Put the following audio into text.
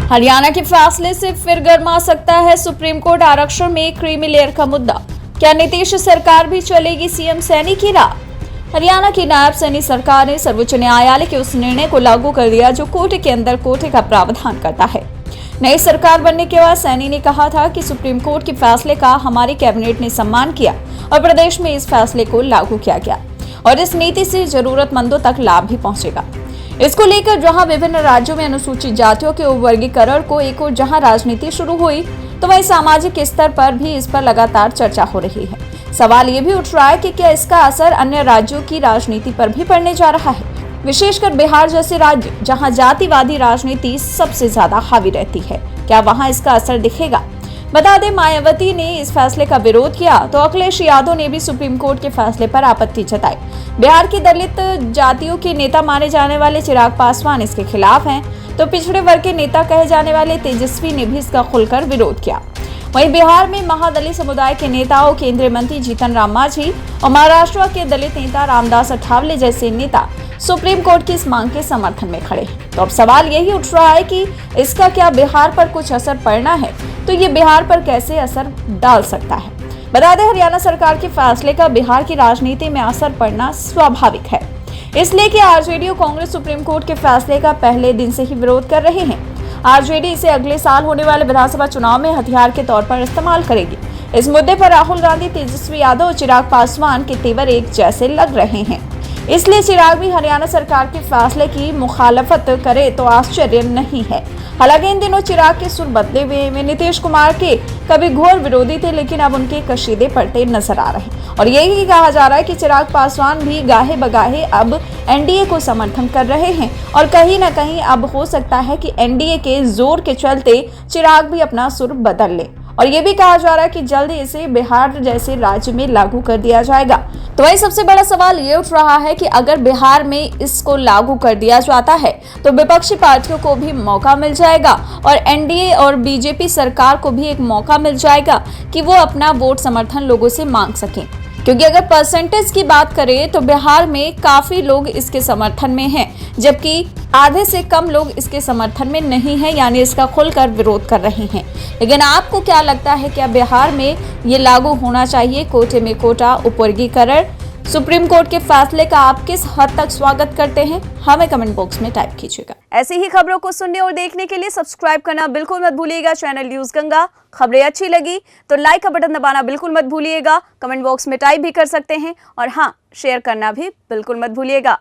हरियाणा के फैसले से फिर गर्मा सकता है सुप्रीम कोर्ट। आरक्षण में क्रीमी लेयर का मुद्दा, क्या नीतीश सरकार भी चलेगी सीएम सैनी की राह? हरियाणा की नायब सैनी सरकार ने सर्वोच्च न्यायालय के उस निर्णय को लागू कर दिया जो कोटे के अंदर कोटे का प्रावधान करता है। नई सरकार बनने के बाद सैनी ने कहा था कि सुप्रीम कोर्ट के फैसले का हमारी कैबिनेट ने सम्मान किया और प्रदेश में इस फैसले को लागू किया गया और इस नीति से जरूरतमंदों तक लाभ भी पहुंचेगा। इसको लेकर जहां विभिन्न राज्यों में अनुसूचित जातियों के वर्गीकरण को एक और जहां राजनीति शुरू हुई, तो वहीं सामाजिक स्तर पर भी इस पर लगातार चर्चा हो रही है। सवाल ये भी उठ रहा है कि क्या इसका असर अन्य राज्यों की राजनीति पर भी पड़ने जा रहा है, विशेषकर बिहार जैसे राज्य जहां जातिवादी राजनीति सबसे ज्यादा हावी रहती है। क्या वहां इसका असर दिखेगा? बता दें, मायावती ने इस फैसले का विरोध किया तो अखिलेश यादव ने भी सुप्रीम कोर्ट के फैसले पर आपत्ति जताई। बिहार की दलित जातियों के नेता माने जाने वाले चिराग पासवान इसके खिलाफ हैं, तो पिछड़े वर्ग के नेता कहे जाने वाले तेजस्वी ने भी इसका खुलकर विरोध किया। वहीं बिहार में महादलित समुदाय के नेताओं केंद्रीय मंत्री जीतन राम मांझी और महाराष्ट्र के दलित नेता रामदास अठावले जैसे नेता सुप्रीम कोर्ट की इस मांग के समर्थन में खड़े हैं। तो अब सवाल यही उठ रहा है कि इसका क्या बिहार पर कुछ असर पड़ना है, तो ये बिहार पर कैसे असर डाल सकता है? बता दें, हरियाणा सरकार के फैसले का बिहार की राजनीति में असर पड़ना स्वाभाविक है, इसलिए कि आरजेडी और कांग्रेस सुप्रीम कोर्ट के फैसले का पहले दिन से ही विरोध कर रहे हैं। आरजेडी इसे अगले साल होने वाले विधानसभा चुनाव में हथियार के तौर पर इस्तेमाल करेगी। इस मुद्दे पर राहुल गांधी, तेजस्वी यादव और चिराग पासवान के तेवर एक जैसे लग रहे हैं, इसलिए चिराग भी हरियाणा सरकार के फैसले की मुखालफत करे तो आश्चर्य नहीं है। हालांकि इन दिनों चिराग के सुर बदले हुए वे नीतीश कुमार के कभी घोर विरोधी थे, लेकिन अब उनके कशीदे पड़ते नजर आ रहे हैं और यही कहा जा रहा है कि चिराग पासवान भी गाहे बगाहे अब एनडीए को समर्थन कर रहे हैं और कहीं न कहीं अब हो सकता है कि एनडीए के जोर के चलते चिराग भी अपना सुर बदल ले और ये भी कहा जा रहा है कि जल्द इसे बिहार जैसे राज्य में लागू कर दिया जाएगा। तो वही सबसे बड़ा सवाल ये उठ रहा है कि अगर बिहार में इसको लागू कर दिया जाता है तो विपक्षी पार्टियों को भी मौका मिल जाएगा और एनडीए और बीजेपी सरकार को भी एक मौका मिल जाएगा कि वो अपना वोट समर्थन लोगों से मांग सकें, क्योंकि अगर परसेंटेज की बात करें तो बिहार में काफी लोग इसके समर्थन में हैं, जबकि आधे से कम लोग इसके समर्थन में नहीं हैं, यानी इसका खुलकर विरोध कर रहे हैं। लेकिन आपको क्या लगता है, क्या बिहार में ये लागू होना चाहिए कोटे में कोटा उपवर्गीकरण? सुप्रीम कोर्ट के फैसले का आप किस हद तक स्वागत करते हैं? हमें कमेंट बॉक्स में टाइप कीजिएगा। ऐसी ही खबरों को सुनने और देखने के लिए सब्सक्राइब करना बिल्कुल मत भूलिएगा चैनल न्यूज गंगा। खबरें अच्छी लगी तो लाइक का बटन दबाना बिल्कुल मत भूलिएगा। कमेंट बॉक्स में टाइप भी कर सकते हैं और हाँ, शेयर करना भी बिल्कुल मत भूलिएगा।